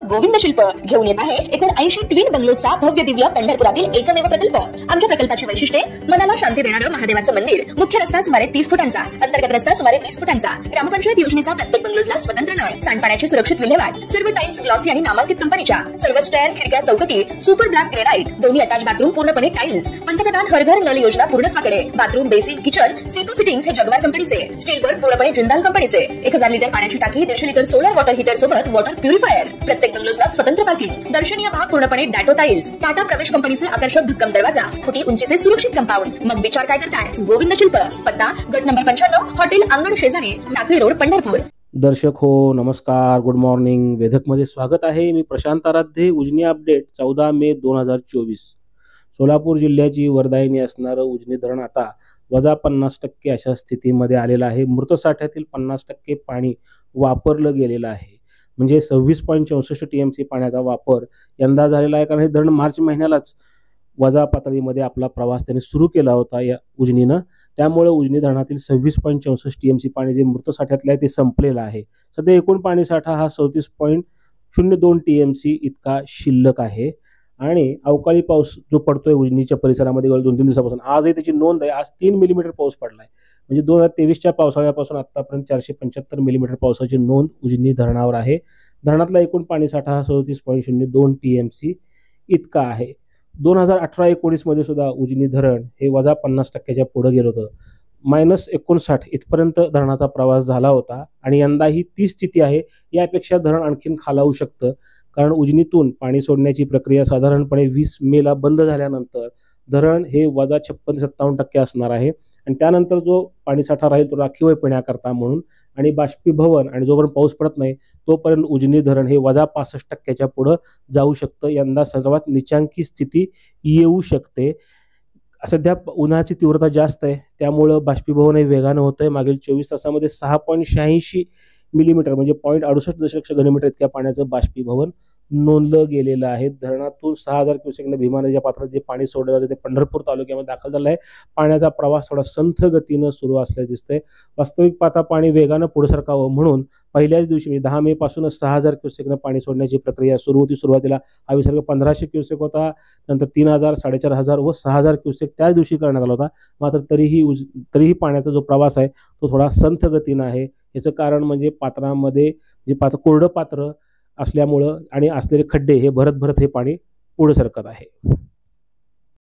गोविंद शिल्प घेऊन येत आहे 79 ट्विन बंगलोचा भव्य दिव्य पंढरपुरातील एकमेव प्रकल्प। आमच्या प्रकल्पाची वैशिष्ट्ये मनाला शांती देणारं महादेवाचं मंदिर, मुख्य रस्ता सुमारे 30 फुटांचा, अंतर्गत रस्ता सुमारे 20 फुटांचा, ग्रामपंचायत योजनेचा प्रत्येक बंगलोजला स्वतंत्र नळ, सांडपाण्याची सुरक्षित विल्हेवाट, सर्व टाइल्स ग्लॉसी आणि नामांकित कंपनीच्या, सर्व स्टेअर, खिडक्या, चौकटी सुपर ब्लॅक ग्रेनाइट, दोन्ही अटॅच बाथरूम पूर्णपणे टाइल्स, पंतप्रधान हर घर नल योजना पूर्णत्वाकडे, बाथरूम, बेसिन, किचन, सीटू फिटिंग्स हे जगवार कंपनीचे, स्टील वर्क पूर्णपणे जिंदाल कंपनीचे, 1000 लिटर पाण्याची टाकी, 150 लिटर सोलर वॉटर हीटर सोबत वॉटर प्युरिफायर, प्रत्येक बंगलोजला स्वतंत्र पार्किंग, दर्शनीय भाग पूर्णपणे डॅटो टाइल्स, टाटा प्रवेश कंपनीचे आकर्षक भक्कम दरवाजा, फुटी उंचीचे सुरक्षित कंपाऊंड। मग विचार काय करताय? गोविंद शिल्प, पत्ता गट नंबर 95, हॉटेल अंगण शेजारी, टाकळी रोड, पंढरपूर। दर्शक हो, नमस्कार, गुड मॉर्निंग। वेधक मध्ये स्वागत आहे। मी प्रशांत आराध्य। उजनी अपडेट 14 मे 2024। सोलापूर जिल्ह्याची वरदायिनी असणारं उजनी धरण आता -50% अशा स्थितीमध्ये आलेलं आहे। मृत साठ्यातील 50% पाणी वापरलं गेलेलं आहे, म्हणजे 26.64 TMC पाण्याचा वापर यंदा झालेला आहे। कारण हे धरण मार्च महिन्यालाच वजा पातळीमध्ये आपला प्रवास त्यांनी सुरू केला होता या उजनीनं। त्यामुळे उजनी धरणातील 26.64 TMC पाणी जे मृत साठ्यातलं आहे ते संपलेलं आहे। सध्या एकूण पाणी साठा हा 37.02 TMC इतका शिल्लक आहे। आणि अवकाळी पाऊस जो पडतोय उजनीच्या परिसरामध्ये गेल्या 2-3 दिवसापासून, आजही त्याची नोंद आहे। आज 3 मिलीमीटर पाऊस पडलाय, म्हणजे 2023च्या पावसाळ्यापासून आतापर्यंत 475 मिलीमीटर पावसाची नोंद उजनी धरणावर आहे। धरणातला एकूण पाणीसाठा हा 37.02 TMC इतका आहे। 2018-19 मध्ये सुद्धा उजनी धरण हे -50%च्या पुढे गेलं होतं, -59 इथपर्यंत धरणाचा प्रवास झाला होता। आणि यंदाही ती स्थिती आहे। यापेक्षा धरण आणखीन खालावू शकतं, कारण उजनीतून पाणी सोडण्याची प्रक्रिया साधारणपणे 20 मेला बंद झाल्यानंतर धरण हे -56 ते 57% असणार आहे। आणि त्यानंतर जो पाणीसाठा राहील तो राखीव पिण्याकरता म्हणून आणि बाष्पीभवन, आणि जोपर्यंत पाऊस पडत नाही तोपर्यंत उजनी धरण हे -65%च्या पुढे जाऊ शकतं। यंदा सर्वात निचांकी स्थिती येऊ शकते। सध्या उन्हाची तीव्रता जास्त आहे, त्यामुळे बाष्पीभवन हे वेगानं होतंय। मागील 24 तासामध्ये 6.86 मिलीमीटर म्हणजे 0.68 दशलक्ष घनमीटर इतक्या पाण्याचं बाष्पीभवन नोंदलं गेलेलं आहे। धरणातून 6000 क्युसेकने भीमा नदीच्या पात्रात जे पाणी सोडलं जातं ते पंढरपूर तालुक्यामध्ये दाखल झालं आहे। पाण्याचा प्रवास थोडा संथ गतीनं सुरू असल्याचं दिसतंय। वास्तविक पाहता पाणी वेगानं पुढे सरकावं म्हणून पहिल्याच दिवशी म्हणजे 10 मे पासूनच 6000 क्युसेकने पाणी सोडण्याची प्रक्रिया सुरू होती। सुरुवातीला हा विसर्ग 1500 क्युसेक होता, नंतर 3000, 4500 व 6000 क्युसेक त्याच दिवशी करण्यात आला होता। मात्र तरीही पाण्याचा जो प्रवास आहे तो थोडा संथ गतीनं आहे। याचं कारण म्हणजे पात्रामध्ये जे कोरडं पात्र असल्यामुळं आणि असलेले खड्डे हे भरत हे पाणी पुढे सरकत आहे।